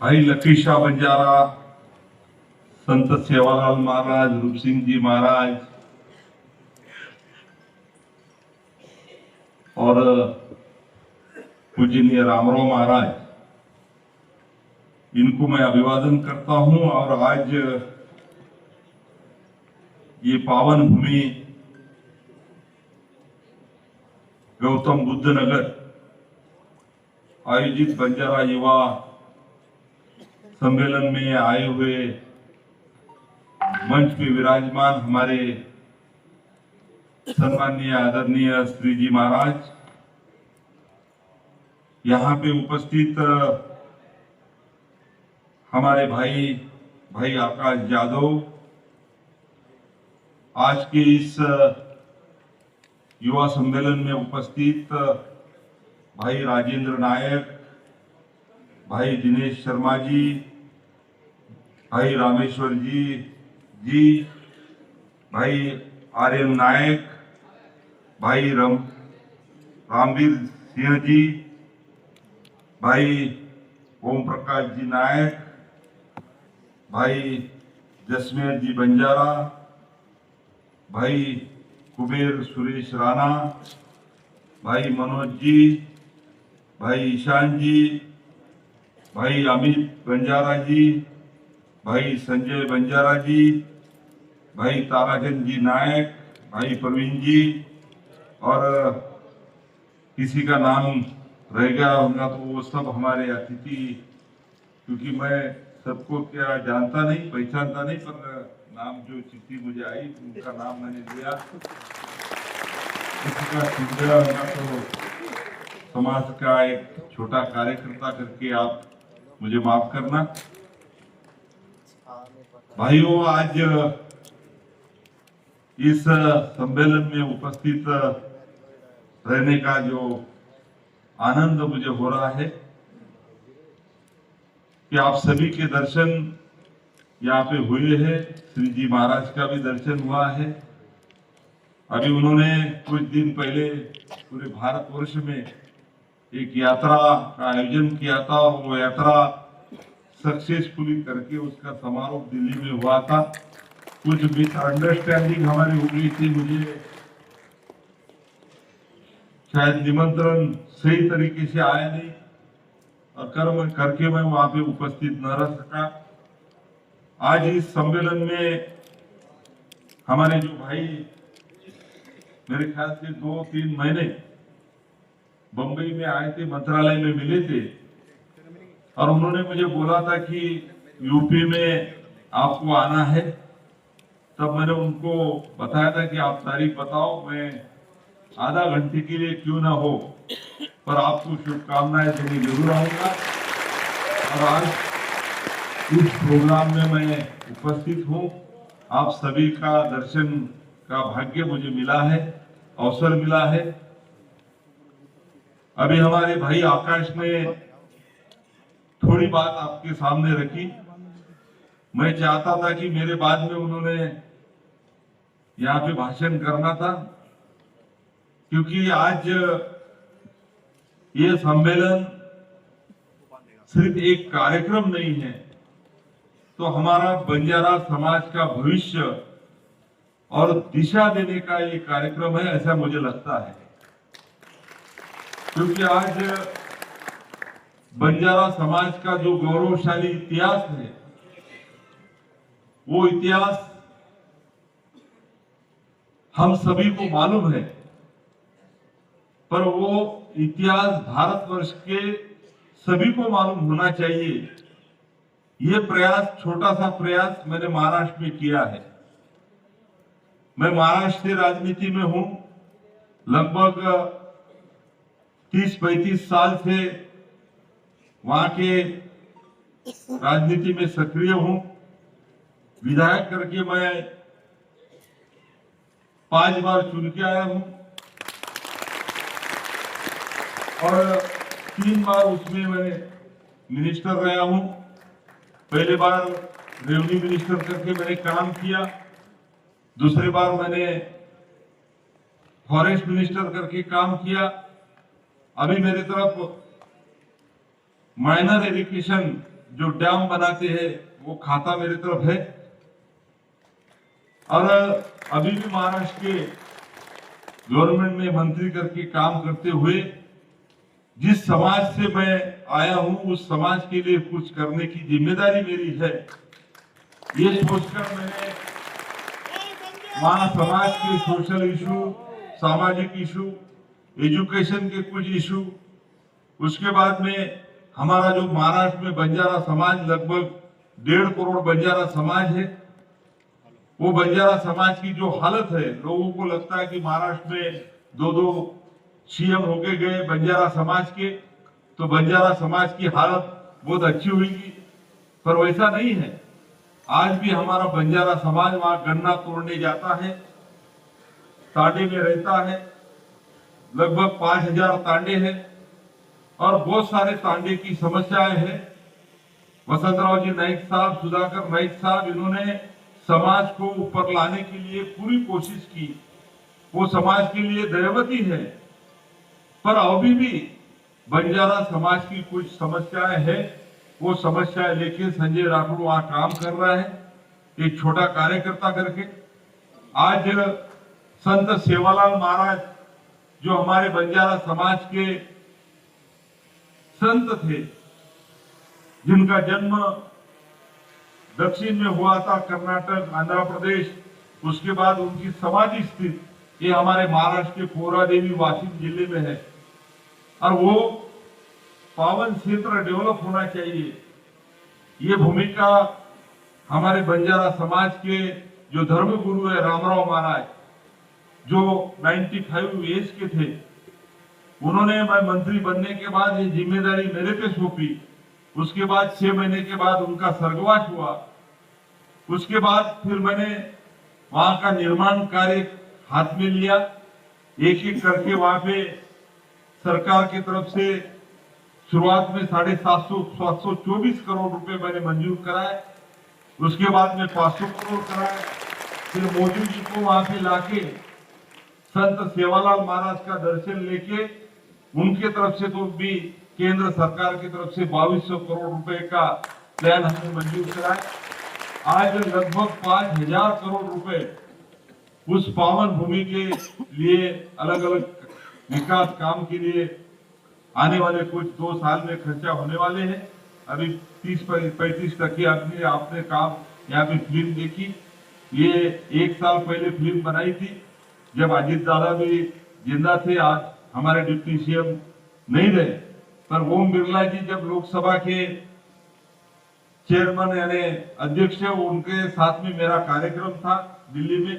भाई लकी शाह बंजारा, संत सेवालाल महाराज, रूप सिंह जी महाराज और पूजनीय रामराव महाराज, इनको मैं अभिवादन करता हूं। और आज ये पावन भूमि गौतम बुद्ध नगर आयोजित बंजारा युवा सम्मेलन में आए हुए मंच पे विराजमान हमारे सम्माननीय आदरणीय श्री जी महाराज, यहाँ पे उपस्थित हमारे भाई आकाश यादव, आज के इस युवा सम्मेलन में उपस्थित भाई राजेंद्र नायक, भाई दिनेश शर्मा जी, भाई रामेश्वर जी, भाई आर्यन नायक, भाई रामवीर सिंह जी, भाई ओम प्रकाश जी नायक, भाई जसमेर जी बंजारा, भाई कुबेर सुरेश राणा, भाई मनोज जी, भाई ईशान जी, भाई अमित बंजारा जी, भाई संजय बंजारा जी, भाई ताराचंद जी नायक, भाई प्रवीण जी, और किसी का नाम रह गया होगा तो वो सब हमारे अतिथि, क्योंकि मैं सबको क्या जानता नहीं, पहचानता नहीं, पर नाम जो चिट्ठी मुझे आई उनका नाम मैंने लिया। किसी का छूट गया होगा तो समाज का एक छोटा कार्यकर्ता करके आप मुझे माफ करना। भाइयों, आज इस सम्मेलन में उपस्थित रहने का जो आनंद मुझे हो रहा है कि आप सभी के दर्शन यहाँ पे हुए हैं। श्री जी महाराज का भी दर्शन हुआ है। अभी उन्होंने कुछ दिन पहले पूरे भारतवर्ष में एक यात्रा का आयोजन किया था और वो यात्रा सक्सेसफुली करके उसका समारोह दिल्ली में हुआ था। कुछ मिसअंडरस्टैंडिंग हमारी हो गई थी, मुझे शायद निमंत्रण सही तरीके से आया नहीं और कर्म करके मैं वहां पे उपस्थित न रह सका। आज इस सम्मेलन में हमारे जो भाई मेरे ख्याल से 2-3 महीने बंबई में आए थे, मंत्रालय में मिले थे और उन्होंने मुझे बोला था कि यूपी में आपको आना है। तब मैंने उनको बताया था कि आप तारीख बताओ, मैं आधा घंटे के लिए क्यों ना हो पर आपको शुभकामनाएं देने जरूर आऊंगा। और आज इस प्रोग्राम में मैं उपस्थित हूं। आप सभी का दर्शन का भाग्य मुझे मिला है, अवसर मिला है। अभी हमारे भाई आकाश ने थोड़ी बात आपके सामने रखी। मैं चाहता था कि मेरे बाद में उन्होंने यहाँ पे भाषण करना था, क्योंकि आज ये सम्मेलन सिर्फ एक कार्यक्रम नहीं है, तो हमारा बंजारा समाज का भविष्य और दिशा देने का ये कार्यक्रम है, ऐसा मुझे लगता है। क्योंकि आज बंजारा समाज का जो गौरवशाली इतिहास है, वो इतिहास हम सभी को मालूम है, पर वो इतिहास भारतवर्ष के सभी को मालूम होना चाहिए। ये प्रयास, छोटा सा प्रयास मैंने महाराष्ट्र में किया है। मैं महाराष्ट्र से राजनीति में हूं, लगभग 30-35 साल से वहां के राजनीति में सक्रिय हूं। विधायक करके मैं 5 बार चुन के आया हूं और 3 बार उसमें मैं मिनिस्टर रहा हूं। पहले बार रेवेन्यू मिनिस्टर करके मैंने काम किया, दूसरी बार मैंने फॉरेस्ट मिनिस्टर करके काम किया। अभी मेरी तरफ माइनर एजुकेशन जो डैम बनाते हैं वो खाता मेरी तरफ है। और अभी भी महाराष्ट्र के गवर्नमेंट में मंत्री करके काम करते हुए जिस समाज से मैं आया हूं उस समाज के लिए कुछ करने की जिम्मेदारी मेरी है, ये सोचकर मैंने वहां समाज के सोशल इशू, सामाजिक इशू, एजुकेशन के कुछ इशू, उसके बाद में हमारा जो महाराष्ट्र में बंजारा समाज लगभग 1.5 करोड़ बंजारा समाज है, वो बंजारा समाज की जो हालत है, लोगों को लगता है कि महाराष्ट्र में 2 सीएम होके गए बंजारा समाज के, तो बंजारा समाज की हालत बहुत अच्छी हुई, पर वैसा नहीं है। आज भी हमारा बंजारा समाज वहां गन्ना तोड़ने जाता है, तांडे में रहता है, लगभग 5000 तांडे हैं और बहुत सारे तांडे की समस्याएं हैं। वसंतराव जी नाइक साहब, सुधाकर नाइक साहब, इन्होंने समाज को ऊपर लाने के लिए पूरी कोशिश की, वो समाज के लिए दयावती है, पर अभी भी बंजारा समाज की कुछ समस्याएं हैं। वो समस्याएं लेके संजय राठौड़ वहां काम कर रहा है, एक छोटा कार्यकर्ता करके। आज संत सेवालाल महाराज जो हमारे बंजारा समाज के संत थे, जिनका जन्म दक्षिण में हुआ था, कर्नाटक, आंध्र प्रदेश, उसके बाद उनकी समाधि स्थित ये हमारे महाराष्ट्र के पोरादेवी वाशिम जिले में है। और वो पावन क्षेत्र डेवलप होना चाहिए, ये भूमिका हमारे बंजारा समाज के जो धर्मगुरु है रामराव महाराज, जो 95 एज के थे, उन्होंने मैं मंत्री बनने के बाद ये जिम्मेदारी मेरे पे सौंपी। उसके बाद 6 महीने के बाद उनका स्वर्गवास हुआ। उसके बाद फिर मैंने वहां का निर्माण कार्य हाथ में लिया, एक एक करके वहां पे सरकार की तरफ से शुरुआत में 724 करोड़ रुपए मैंने मंजूर कराए। उसके बाद में 500 करोड़ कराए। फिर मोदी जी को वहां पे लाके संत सेवालाल महाराज का दर्शन लेके उनके तरफ से तो भी केंद्र सरकार की तरफ से 2200 करोड़ रुपए का प्लान हमने मंजूर कराया। आज लगभग 5000 करोड़ रुपए उस पावन भूमि के लिए अलग अलग विकास काम के लिए आने वाले कुछ 2 साल में खर्चा होने वाले हैं। अभी 30-35% आदमी आपने काम यहाँ पे फिल्म देखी, ये 1 साल पहले फिल्म बनाई थी जब अजीत दादा भी जिंदा थे। आज हमारे डिप्टी सीएम नहीं रहे, पर ओम बिरला जी जब लोकसभा के चेयरमैन यानी अध्यक्ष है, उनके साथ में मेरा कार्यक्रम था दिल्ली में,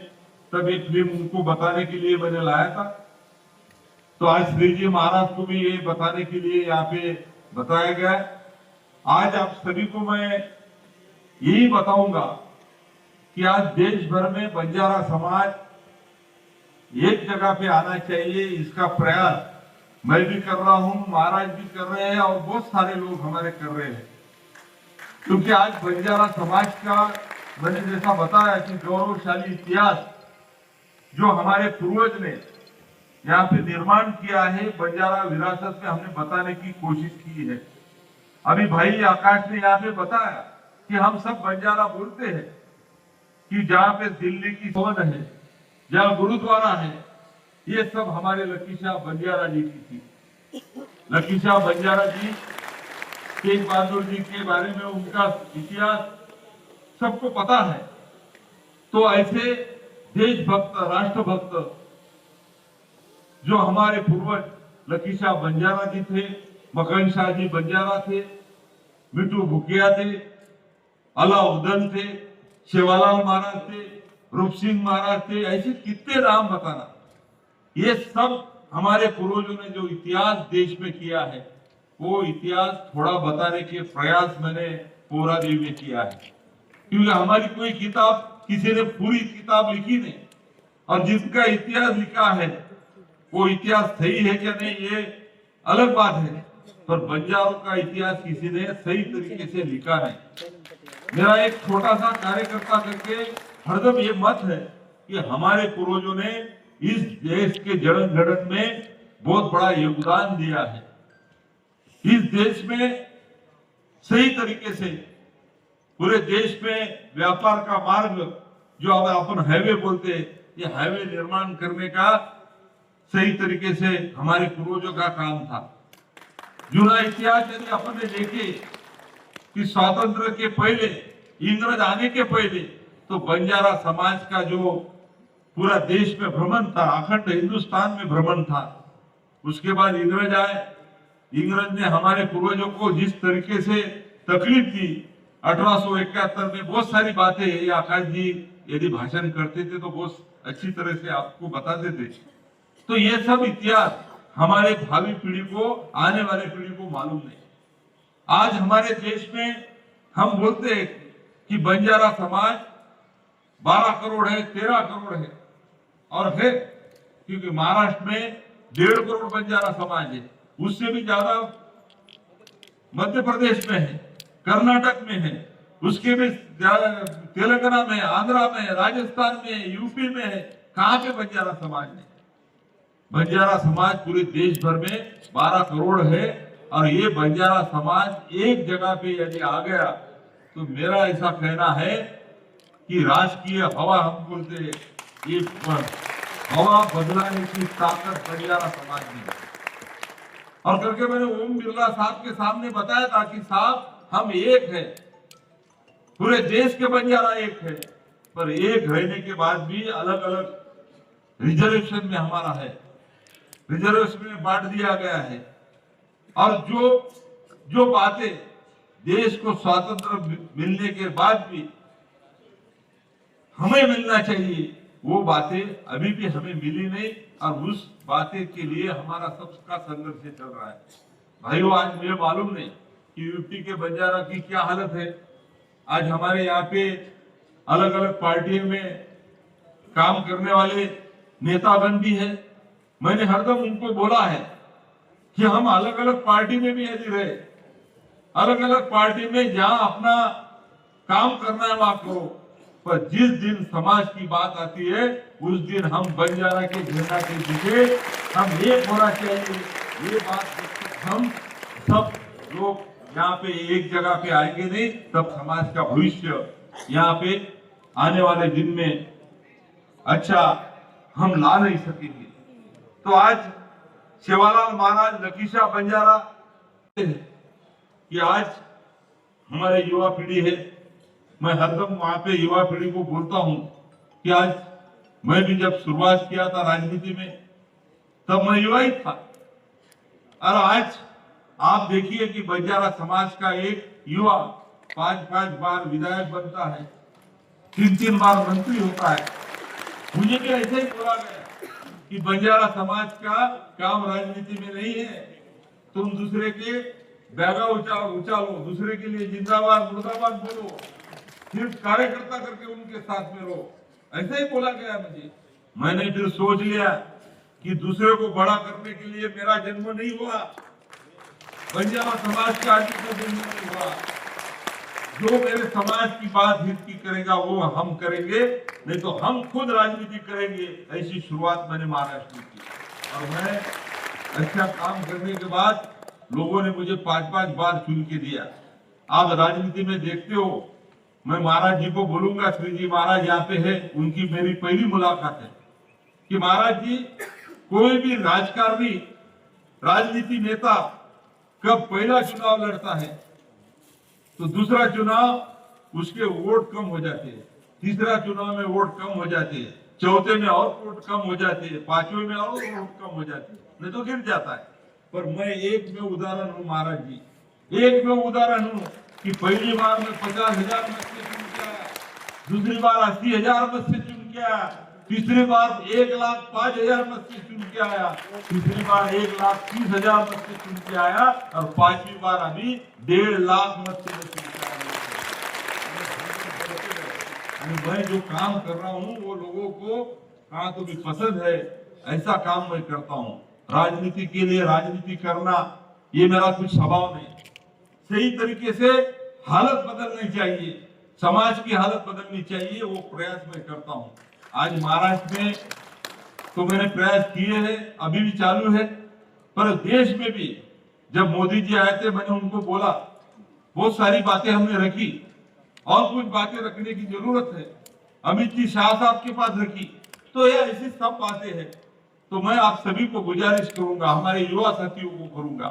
तब एक फिल्म उनको बताने के लिए मैंने लाया था। तो आज श्री जी महाराज को भी ये बताने के लिए यहाँ पे बताया गया है। आज आप सभी को मैं यही बताऊंगा कि आज देश भर में बंजारा समाज एक जगह पे आना चाहिए, इसका प्रयास मैं भी कर रहा हूं, महाराज भी कर रहे हैं और बहुत सारे लोग हमारे कर रहे हैं। क्योंकि आज बंजारा समाज का मैंने जैसा बताया कि गौरवशाली इतिहास जो हमारे पूर्वज ने यहाँ पे निर्माण किया है, बंजारा विरासत में हमने बताने की कोशिश की है। अभी भाई आकाश ने यहाँ पे बताया कि हम सब बंजारा बोलते हैं कि जहाँ पे दिल्ली की भवन है, जहाँ गुरुद्वारा है, ये सब हमारे लकी शाह बंजारा जी की थी। लकी शाह बंजारा जी, तेज बहादुर जी के बारे में उनका इतिहास सबको पता है। तो ऐसे देशभक्त, राष्ट्रभक्त जो हमारे पूर्वज लकी शाह बंजारा जी थे, मकन शाह जी बंजारा थे, मिट्टू भुकिया थे, अलाउद्दीन थे, सेवालाल महाराज थे, रूप सिंह महाराज थे, ऐसे कितने नाम बताना। ये सब हमारे पूर्वजों ने जो इतिहास देश में किया है, वो इतिहास थोड़ा बताने के प्रयास मैंने पोरादेवी में किया है। क्योंकि हमारी कोई किताब, किसी ने पूरी किताब लिखी नहीं, और जिसका इतिहास लिखा है वो इतिहास सही है क्या नहीं ये अलग बात है, पर बंजारों का इतिहास किसी ने सही तरीके से लिखा नहीं। मेरा एक छोटा सा कार्यकर्ता करके हरदम ये मत है कि हमारे पूर्वजों ने इस देश के जड़न घड़न में बहुत बड़ा योगदान दिया है। इस देश में सही तरीके से पूरे देश में व्यापार का मार्ग जो अब अपन हाईवे बोलते हैं, ये हाईवे निर्माण करने का सही तरीके से हमारे पूर्वजों का काम था। जूना इतिहास यदि अपन ने देखे कि स्वातंत्र के पहले, इंग्रज आने के पहले तो बंजारा समाज का जो पूरा देश में भ्रमण था, अखंड हिंदुस्तान में भ्रमण था। उसके बाद इंग्रज आए, इंग्रज ने हमारे पूर्वजों को जिस तरीके से तकलीफ दी 1871 में, बहुत सारी बातें ये आकाश जी यदि भाषण करते थे तो बहुत अच्छी तरह से आपको बताते थे। तो ये सब इतिहास हमारे भावी पीढ़ी को, आने वाले पीढ़ी को मालूम नहीं। आज हमारे देश में हम बोलते हैं कि बंजारा समाज 12 करोड़ है, 13 करोड़ है, और है क्योंकि महाराष्ट्र में 1.5 करोड़ बंजारा समाज है, उससे भी ज्यादा मध्य प्रदेश में है, कर्नाटक में है, उसके भी तेलंगाना में, आंध्रा में, राजस्थान में, यूपी में है। कहां पे बंजारा समाज है? बंजारा समाज पूरे देश भर में 12 करोड़ है, और ये बंजारा समाज एक जगह पे यदि आ गया तो मेरा ऐसा कहना है कि राजकीय हवा हम बोलते हैं, ये हवा बदलाने की ताकत बंजारा समाज में है। और करके मैंने ओम बिरला साहब के सामने बताया था कि साहब हम एक है, पूरे देश के बंजारा एक है, पर एक रहने के बाद भी अलग अलग रिजर्वेशन में हमारा है, रिजर्वेशन में बांट दिया गया है। और जो बातें देश को स्वातंत्र मिलने के बाद भी हमें मिलना चाहिए, वो बातें अभी भी हमें मिली नहीं, और उस बातें के लिए हमारा सबका संघर्ष चल रहा है। भाइयों, आज मुझे मालूम नहीं कि यूपी के बंजारा की क्या हालत है। आज हमारे यहाँ पे अलग अलग पार्टियों में काम करने वाले नेतागण भी है। मैंने हरदम उनको बोला है कि हम अलग अलग पार्टी में भी यदि रहे, अलग अलग पार्टी में जहां अपना काम करना है वहां करो, पर जिस दिन समाज की बात आती है उस दिन हम बंजारा के झंडा के पीछे हम एक होना चाहिए। ये बात हम सब लोग यहाँ पे एक जगह पे आएंगे नहीं, तब समाज का भविष्य यहाँ पे आने वाले दिन में अच्छा हम ला नहीं सकेंगे। तो आज सेवालाल महाराज लकीशा बंजारा कि आज हमारे युवा पीढ़ी है, मैं हरदम वहां पे युवा पीढ़ी को बोलता हूं कि आज मैं भी जब शुरुआत किया था राजनीति में तब मैं युवा ही था, और आज आप देखिए कि बंजारा समाज का एक युवा 5-5 बार विधायक बनता है, 3-3 बार मंत्री होता है। मुझे भी ऐसे ही बोला गया कि बंजारा समाज का काम राजनीति में नहीं है, तुम दूसरे के बैगा उछालो, दूसरे के लिए जिंदाबाद मुर्दाबाद बोलो, सिर्फ कार्यकर्ता करके उनके साथ में रहो, ऐसा ही बोला गया मुझे। मैंने फिर सोच लिया कि दूसरे को बड़ा करने के लिए मेरा जन्म नहीं हुआ, बंजारा समाज का आदमी का जन्म नहीं हुआ। जो मेरे समाज की बात हित की करेगा वो हम करेंगे, नहीं तो हम खुद राजनीति करेंगे। ऐसी शुरुआत मैंने महाराष्ट्र में की, और मैं अच्छा काम करने के बाद लोगों ने मुझे 5-5 बार चुन के दिया। आप राजनीति में देखते हो, मैं महाराज जी को बोलूंगा, श्री जी महाराज यहाँ पे है, उनकी मेरी पहली मुलाकात है कि महाराज जी कोई भी राजकारणी, राजनीति नेता कब पहला चुनाव लड़ता है तो दूसरा चुनाव उसके वोट कम हो जाते हैं, तीसरा चुनाव में वोट कम हो जाते हैं, चौथे में और वोट कम हो जाते हैं, पांचवें में और वोट कम हो जाते हैं, नहीं तो गिर जाता है। पर मैं एक में उदाहरण हूँ महाराज जी, एक में उदाहरण हूँ कि पहली बार में 50,000 मत से चुन के आया, दूसरी बार 80,000 मत से चुन के आया, तीसरी बार 1,05,000 मत से चुन के आया, तीसरी बार 1,30,000 मत से चुन के आया, और पांचवी बार अभी 1.5 लाख मत से चुन के आया। मैं जो काम कर रहा हूँ वो लोगों को कहा तो भी पसंद है, ऐसा काम मैं करता हूँ। राजनीति के लिए राजनीति करना ये मेरा कुछ स्वभाव नहीं। सही तरीके से हालत बदलनी चाहिए, समाज की हालत बदलनी चाहिए, वो प्रयास मैं करता हूँ। आज महाराष्ट्र में तो मैंने प्रयास किए हैं, अभी भी चालू है, पर देश में भी जब मोदी जी आए थे मैंने उनको बोला बहुत सारी बातें हमने रखी और कुछ बातें रखने की जरूरत है। अमित जी शाह साहब के पास रखी, तो ये ऐसी सब बातें हैं। तो मैं आप सभी को गुजारिश करूंगा, हमारे युवा साथियों को करूंगा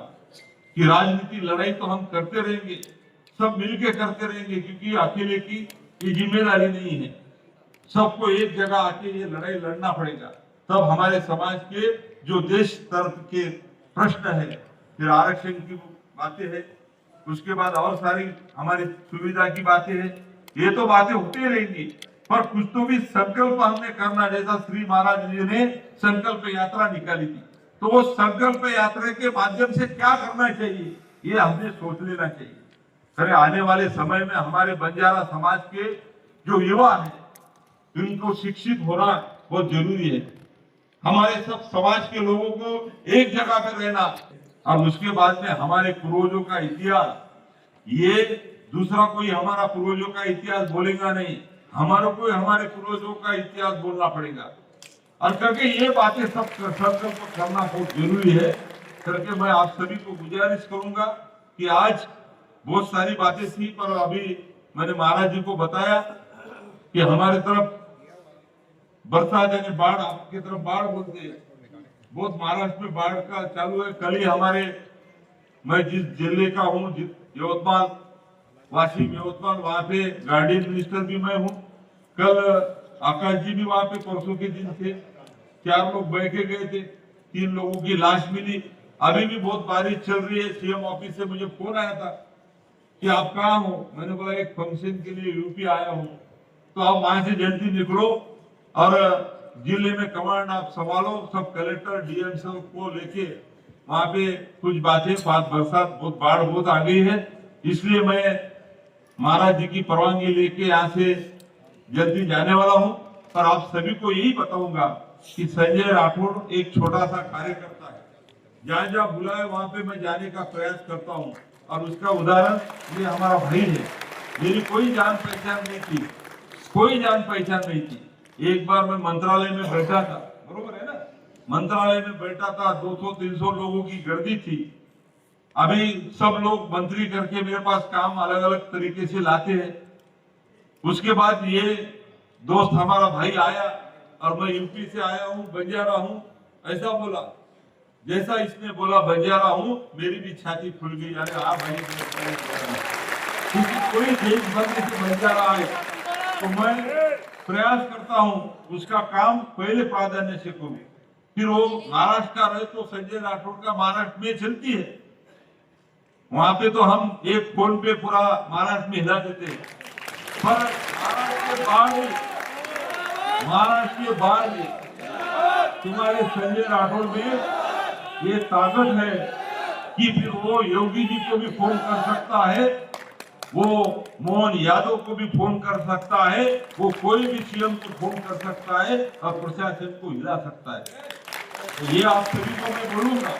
कि राजनीति लड़ाई तो हम करते रहेंगे, सब मिलकर करते रहेंगे, क्योंकि अकेले की ये जिम्मेदारी नहीं है। सबको एक जगह आके ये लड़ाई लड़ना पड़ेगा, तब हमारे समाज के जो देश तर्क के प्रश्न है, फिर आरक्षण की बातें है, उसके बाद और सारी हमारी सुविधा की बातें है, ये तो बातें होती रहेंगी, पर कुछ तो भी संकल्प हमने करना। जैसा श्री महाराज जी ने संकल्प यात्रा निकाली थी, तो वो संकल्प यात्रा के माध्यम से क्या करना चाहिए ये हमने सोच लेना चाहिए। अरे आने वाले समय में हमारे बंजारा समाज के जो युवा है, इनको शिक्षित होना बहुत जरूरी है। हमारे सब समाज के लोगों को एक जगह पर रहना, और उसके बाद में हमारे पूर्वजों का इतिहास, ये दूसरा कोई हमारा पूर्वजों का इतिहास बोलेगा नहीं, हमारे को हमारे पूर्वजों का इतिहास बोलना पड़ेगा। और करके ये बातें सब संकल्प करना बहुत जरूरी है। करके मैं आप सभी को गुजारिश करूंगा कि आज बहुत सारी बातें थी, पर अभी मैंने महाराज जी को बताया कि हमारे तरफ बरसात यानी बाढ़, आपकी तरफ बाढ़ बोलते हैं, बहुत महाराष्ट्र में बाढ़ का चालू है। कल ही हमारे, मैं जिस जिले का हूँ, यवतमाल, वाशिम यवतमाल, वहां पे गार्डियन मिनिस्टर भी मैं हूँ। कल आकाश जी भी वहां पे परसों के दिन थे, 4 लोग बह के गए थे, 3 लोगों की लाश मिली। अभी भी बहुत बारिश चल रही है। सीएम ऑफिस से मुझे फोन आया था कि आप कहाँ हो, मैंने बोला एक फंक्शन के लिए यूपी आया हूँ। तो आप वहां से जल्दी निकलो और जिले में कमांड आप संभालो, सब कलेक्टर डीएम सब को लेके वहां पे कुछ बातें, बरसात बहुत, बाढ़ बहुत आ गई है, इसलिए मैं महाराज जी की परवानगी लेके यहाँ से जल्दी जाने वाला हूँ। पर आप सभी को यही बताऊंगा कि संजय राठौड़ एक छोटा सा कार्यकर्ता है, जहाँ जहाँ बुलाए वहां पे मैं जाने का प्रयास करता हूँ, और उसका उदाहरण ये हमारा भाई है। मेरी कोई जान पहचान नहीं थी, कोई जान पहचान नहीं थी। एक बार मैं मंत्रालय में बैठा था, बरोबर है ना, मंत्रालय में बैठा था, 200-300 लोगों की गर्दी थी। अभी सब लोग मंत्री करके मेरे पास काम अलग अलग तरीके से लाते हैं। उसके बाद ये दोस्त हमारा भाई आया, और मैं यूपी से आया हूँ, बंजारा हूँ, ऐसा बोला। जैसा इसने बोला बंजारा हूँ, मेरी भी छाती फूल गई। अरे हाँ भाई, कोई देशभक्ति से बंजारा आए तो मैं प्रयास करता हूं उसका काम पहले प्राधान्य से करूं। फिर वो महाराष्ट्र का रहे तो संजय राठौड़ का महाराष्ट्र में चलती है, वहां पे तो हम एक फोन पे पूरा महाराष्ट्र में हिला देते हैं। पर महाराष्ट्र के बाहर भी तुम्हारे संजय राठौड़ में ये ताकत है कि फिर वो योगी जी को भी फोन कर सकता है, वो मोहन यादव को भी फोन कर सकता है, वो कोई भी सीएम को फोन कर सकता है और प्रशासन को हिला सकता है। तो ये आप सभी को मैं बोलूंगा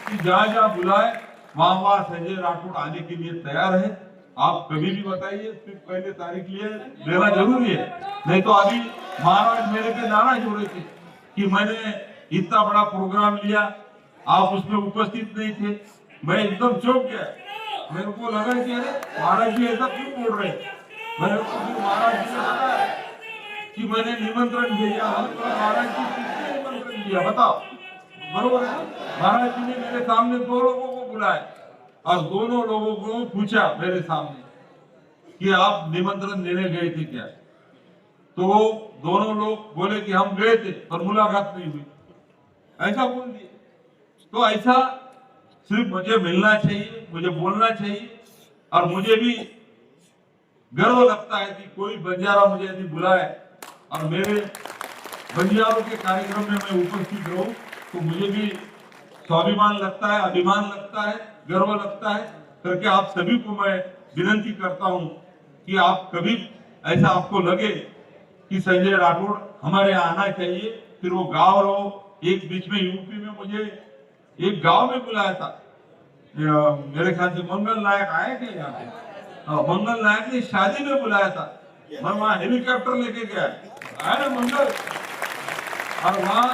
कि जहां जहां बुलाए वहां वहां संजय राठौड़ आने के लिए तैयार है। आप कभी भी बताइए, फिर पहले तारीख लिए लेना जरूरी है, नहीं तो अभी महाराज मेरे पे नाराज हो रहे थे कि मैंने इतना बड़ा प्रोग्राम लिया, आप उसमें उपस्थित नहीं थे। मैं एकदम चौंक गया, मेरे को लगा कि अरे महाराज जी ऐसा क्यों बोल रहे हैं। मेरे को फिर महाराज जी ने बताया कि मैंने निमंत्रण भेजा। महाराज जी किसने निमंत्रण दिया बताओ, बरोबर है। महाराज जी ने मेरे सामने 2 लोगों को बुलाया और दोनों लोगों को पूछा मेरे सामने कि आप निमंत्रण देने गए थे क्या। तो दोनों लोग बोले कि हम गए थे पर मुलाकात नहीं हुई, ऐसा बोल दिए। तो ऐसा सिर्फ मुझे मिलना चाहिए, मुझे बोलना चाहिए, और मुझे भी गर्व लगता है कि कोई बंजारा मुझे यदि बुलाए और मेरे बंजारों के कार्यक्रम में मैं उपस्थित रहूं, तो मुझे भी स्वाभिमान लगता है, अभिमान लगता है, गर्व लगता है। करके आप सभी को मैं विनती करता हूं कि आप कभी ऐसा आपको लगे कि संजय राठौड़ हमारे यहाँ आना चाहिए, फिर वो गाँव रहो। एक बीच में यूपी में मुझे एक गांव में बुलाया था, मेरे ख्याल से मंगल नायक आए थे यहाँ पे, मंगल नायक ने शादी में बुलाया था, मैं वहां हेलीकॉप्टर लेके गया, आया ना मंगल, और वहां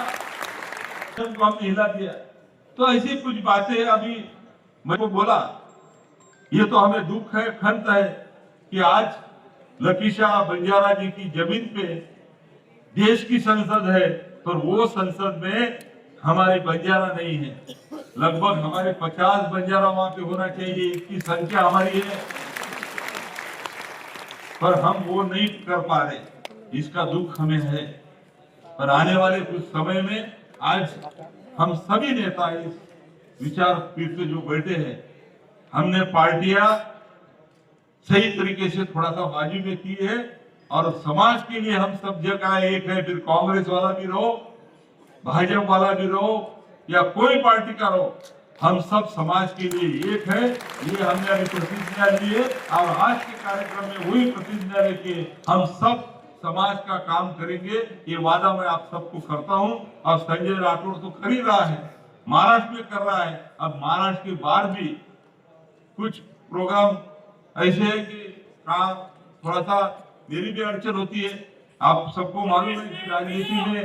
हमने हिला दिया। तो ऐसी कुछ बातें अभी मैं को बोला ये तो हमें दुख है, खंत है कि आज लकीशाह बंजारा जी की जमीन पे देश की संसद है, पर वो संसद में हमारे बंजारा नहीं है। लगभग हमारे 50 बंजारा वहां पे होना चाहिए, इसकी संख्या हमारी है, पर हम वो नहीं कर पा रहे, इसका दुख हमें है। पर आने वाले कुछ समय में आज हम सभी नेता इस विचार पीठ पे जो बैठे हैं, हमने पार्टियां सही तरीके से थोड़ा सा बाजी में की है और समाज के लिए हम सब जगह एक है। फिर कांग्रेस वाला भी रहो, भाजपा वाला भी रहो या कोई पार्टी का रहो, हम सब समाज के लिए एक है। ये हमने अभी प्रतिज्ञा ली है और आज के कार्यक्रम में वही प्रतिज्ञा लेके हम सब समाज का काम करेंगे, ये वादा मैं आप सबको करता हूं। और संजय राठौड़ तो कर ही रहा है, महाराष्ट्र में कर रहा है, अब महाराष्ट्र के बाहर भी कुछ प्रोग्राम ऐसे है कि काम थोड़ा सा मेरी भी अड़चन होती है। आप सबको मालूम है कि राजनीति में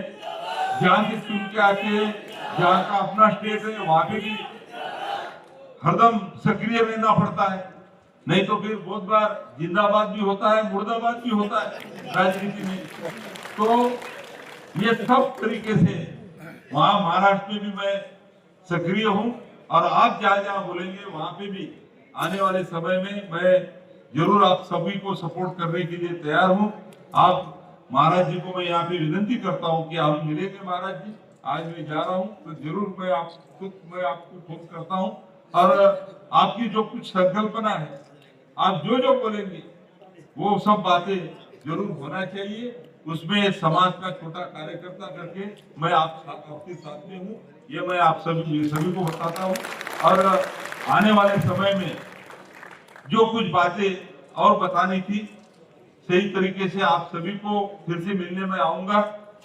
जहाँ से चुन के आते हैं, जहाँ का अपना स्टेट है, वहां पे भी हरदम सक्रिय रहना पड़ता है, नहीं तो फिर बहुत बार जिंदाबाद भी होता है, मुर्दाबाद भी होता है राजनीति में। तो ये सब तरीके से वहां महाराष्ट्र में भी मैं सक्रिय हूं और आप जहां जहां बोलेंगे वहां पे भी आने वाले समय में मैं जरूर आप सभी को सपोर्ट करने के लिए तैयार हूं। आप महाराज जी को मैं यहाँ पे विनती करता हूँ कि हम मिलेंगे महाराज जी, आज मैं जा रहा हूँ तो जरूर मैं आपको फोन करता हूँ और आपकी जो कुछ संकल्पना है, आप जो जो बोलेंगे वो सब बातें जरूर होना चाहिए। उसमें समाज का छोटा कार्यकर्ता करके मैं आपके साथ में हूँ, ये मैं आप सभी को बताता हूँ। और आने वाले समय में जो कुछ बातें और बतानी थी, सही तरीके से आप सभी को फिर से मिलने में आऊंगा।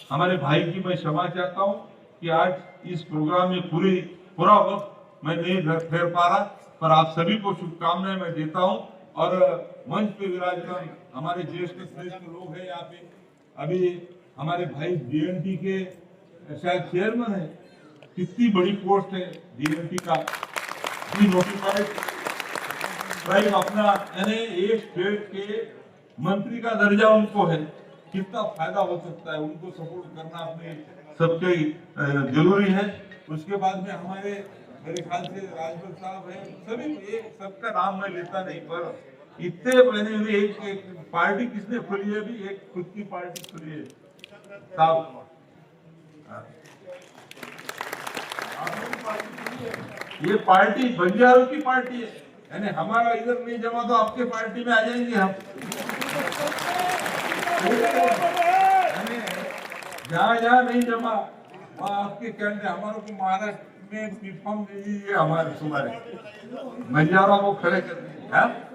हमारे भाई की मैं क्षमा चाहता हूँ कि आज इस प्रोग्राम में पूरा वक्त मैं नहीं ठहर पा रहा, पर आप सभी को शुभकामनाएं मैं देता हूँ। और मंच पे विराजमान हमारे ज्येष्ठ श्रेष्ठ लोग हैं यहाँ पे, अभी हमारे भाई डीएनटी के शायद चेयरमैन है, कितनी बड़ी पोस्ट है डीएनटी का, नोटिफाइड भाई अपना, यानी एक स्टेट के मंत्री का दर्जा उनको है, कितना फायदा हो सकता है, उनको सपोर्ट करना अपने सबके जरूरी है। उसके बाद में हमारे मेरे ख्याल से राजभर साहब है, सभी एक सबका नाम मैं लेता नहीं, पर इतने मैंने एक पार्टी किसने खुली है, भी एक खुद की पार्टी खुली है साहब, ये पार्टी बंजारों की पार्टी है, यानी हमारा इधर नहीं जमा तो आपके पार्टी में आ जाएंगे हम। जहाँ जहाँ नहीं जमा वहाँ आपके कहते हमारे को महाराष्ट्र में प्लेटफॉर्म दे दीजिए, हमारे तुम्हारे बंजारा को खड़े कर दीजिए।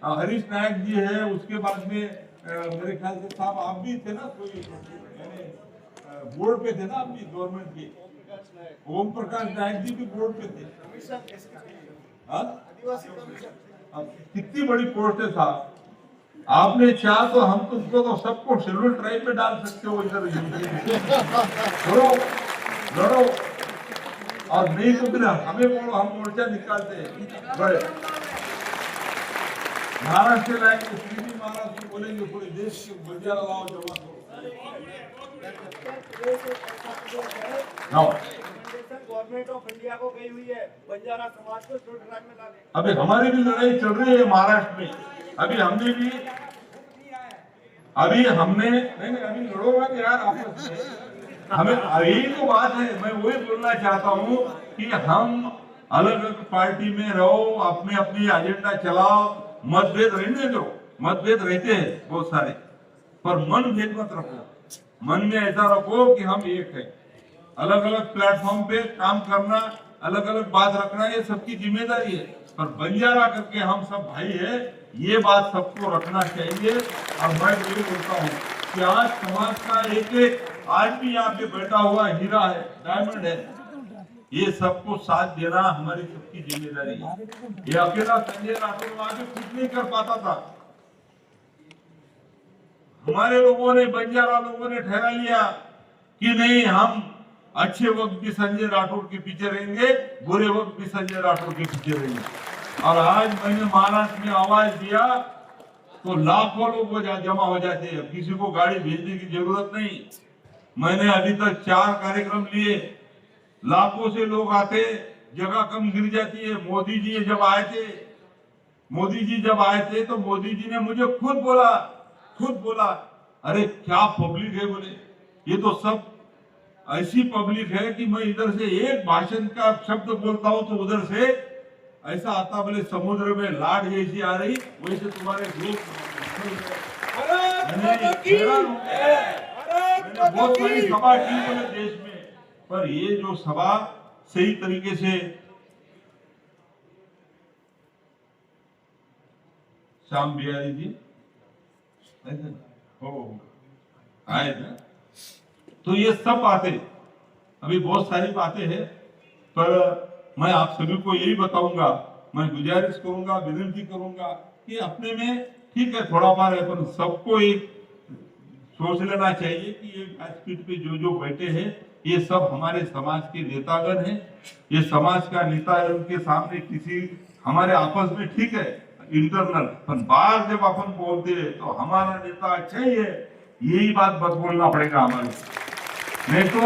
हरीश नायक जी है, उसके बाद में मेरे ख्याल से साहब आप भी थे ना, कोई बोर्ड पे थे ना आप भी गवर्नमेंट के, ओम प्रकाश नायक जी भी बोर्ड पे थे। कितनी बड़ी पोस्ट है साहब, आपने चाह तो हम तुमको तो सबको शेड्यूल ट्राइब में डाल सकते हो, इधर लड़ो और नहीं तो बिना हमें बोलो, हम मोर्चा निकालते हैं बड़े। महाराष्ट्र लायक महाराज को बोलेंगे पूरे देश के बंजारा लाओ जमा करो। गवर्नमेंट ऑफ इंडिया को गई हुई है बंजारा समाज को शेड्यूल ट्राइब में लाने। अभी हमारी भी लड़ाई चल रही है महाराष्ट्र में, अभी हमने भी अभी लड़ो मत यार आपस में, हमें यही तो बात है। मैं वही बोलना चाहता हूँ कि हम अलग अलग पार्टी में रहो, अपने अपनी एजेंडा चलाओ, मतभेद रहने दो, मतभेद रहते हैं बहुत सारे, पर मन भेद मत रखो, मन में ऐसा रखो कि हम एक है। अलग अलग प्लेटफॉर्म पे काम करना, अलग अलग बात रखना, ये सबकी जिम्मेदारी है, पर बंजारा करके हम सब भाई है, ये बात सबको रखना चाहिए। और मैं ये बोलता हूँ कि आज समाज का एक एक आज भी यहाँ पे बैठा हुआ हीरा है, डायमंड है, ये सबको साथ देना हमारी सबकी जिम्मेदारी है। ये अकेला संजय राठौड़ आगे कुछ नहीं कर पाता था, हमारे लोगों ने, बंजारा लोगों ने ठहरा लिया कि नहीं, हम अच्छे वक्त भी संजय राठौड़ के पीछे रहेंगे, बुरे वक्त भी संजय राठौड़ के पीछे रहेंगे। और आज मैंने महाराष्ट्र में आवाज दिया तो लाखों लोग जमा हो जाते हैं, किसी को गाड़ी भेजने की जरूरत नहीं। मैंने अभी तक 4 कार्यक्रम लिए, लाखों से लोग आते, जगह कम गिर जाती है। मोदी जी जब आए थे तो मोदी जी ने मुझे खुद बोला अरे क्या पब्लिक है, बोले ये तो सब ऐसी पब्लिक है कि मैं इधर से एक भाषण का शब्द बोलता हूं तो उधर से ऐसा आता, बोले समुद्र में लाट जैसी आ रही वैसे तुम्हारे ग्रुप। मैंने बहुत बड़ी सभा की बोले देश में, पर ये जो सभा सही तरीके से श्याम बिहारी जी आए थे, तो ये सब बातें अभी बहुत सारी बातें हैं, पर मैं आप सभी को यही बताऊंगा, मैं गुजारिश करूंगा, विनती करूंगा कि अपने में ठीक है थोड़ा बार है, पर सबको एक सोच लेना चाहिए कि ये व्यासपीठ पे जो बैठे हैं ये सब हमारे समाज के नेतागण हैं। ये समाज का नेता है, उनके सामने किसी हमारे आपस में ठीक है इंटरनल, पर बाहर जब अपन बोलते हैं तो हमारा नेता अच्छा ही है, यही बात बोलना पड़ेगा हमारे। नहीं तो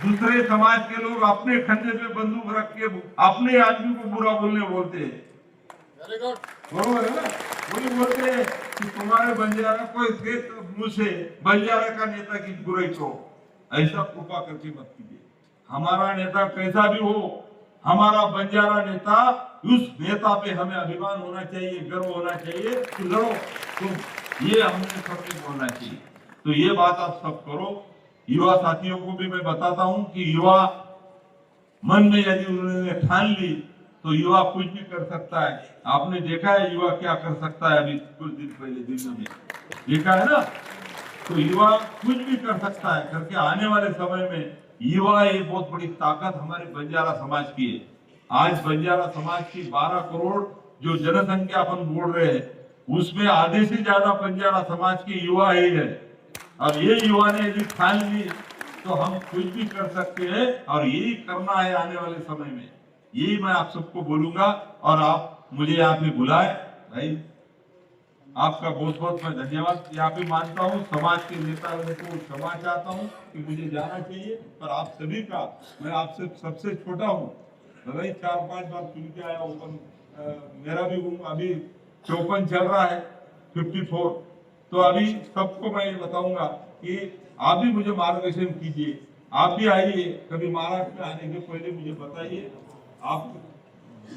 दूसरे समाज के लोग अपने खंडे पे बंदूक रख के अपने आदमी को बुरा बोलते हैं, बरोबर है ना। वही बोलते हैं कि तुम्हारे बंजारा कोई मुंह से बंजारा का नेता की बुराई तो ऐसा कृपा करके मत कीजिए। हमारा नेता कैसा भी हो, हमारा बंजारा नेता, उस नेता पे हमें अभिमान होना चाहिए, गर्व होना चाहिए कि लड़ो तुम, ये हमने सबके बोलना चाहिए। तो ये बात आप सब करो। युवा साथियों को भी मैं बताता हूं कि युवा मन में यदि उन्होंने ठान ली तो युवा कुछ भी कर सकता है। आपने देखा है युवा क्या कर सकता है, अभी कुछ दिन पहले दिल्ली में देखा है ना। तो युवा कुछ भी कर सकता है, करके आने वाले समय में युवा ये बहुत बड़ी ताकत हमारे बंजारा समाज की है। आज बंजारा समाज की 12 करोड़ जो जनसंख्या अपन बोल रहे हैं, उसमें आधे से ज्यादा बंजारा समाज के युवा ही है। और ये युवा ने यदि ठान ली तो हम कुछ भी कर सकते हैं, और यही करना है आने वाले समय में। यही मैं आप सबको बोलूंगा, और आप मुझे यहाँ पे बुलाए भाई, आपका बहुत बहुत मैं धन्यवाद यहाँ पे मानता हूँ। समाज के नेता को क्षमा चाहता हूँ कि मुझे जाना चाहिए, पर आप सभी का, मैं आपसे सबसे छोटा हूँ, भाई 4-5 बार चुन के आया हूँ, मेरा भी अभी 54 चल रहा है, 54। तो अभी सबको मैं ये बताऊंगा कि आप भी मुझे मार्गदर्शन कीजिए, आप भी आइए कभी महाराष्ट्र में आने के पहले मुझे बताइए, आप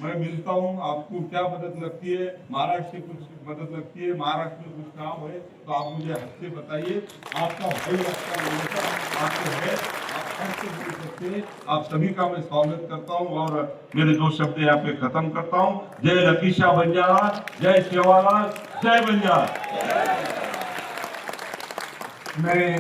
मैं मिलता हूँ, आपको क्या मदद लगती है, महाराष्ट्र से कुछ मदद लगती है, महाराष्ट्र में कुछ काम है तो आप मुझे हद से बताइए। आपका भाई आपको है, आप हद से बोल सकते हैं। आप सभी का मैं स्वागत करता हूँ और मेरे 2 शब्द यहाँ पे खत्म करता हूँ। जय लखीशा बंजारा, जय सेवालाल, जय बंजारा। मैं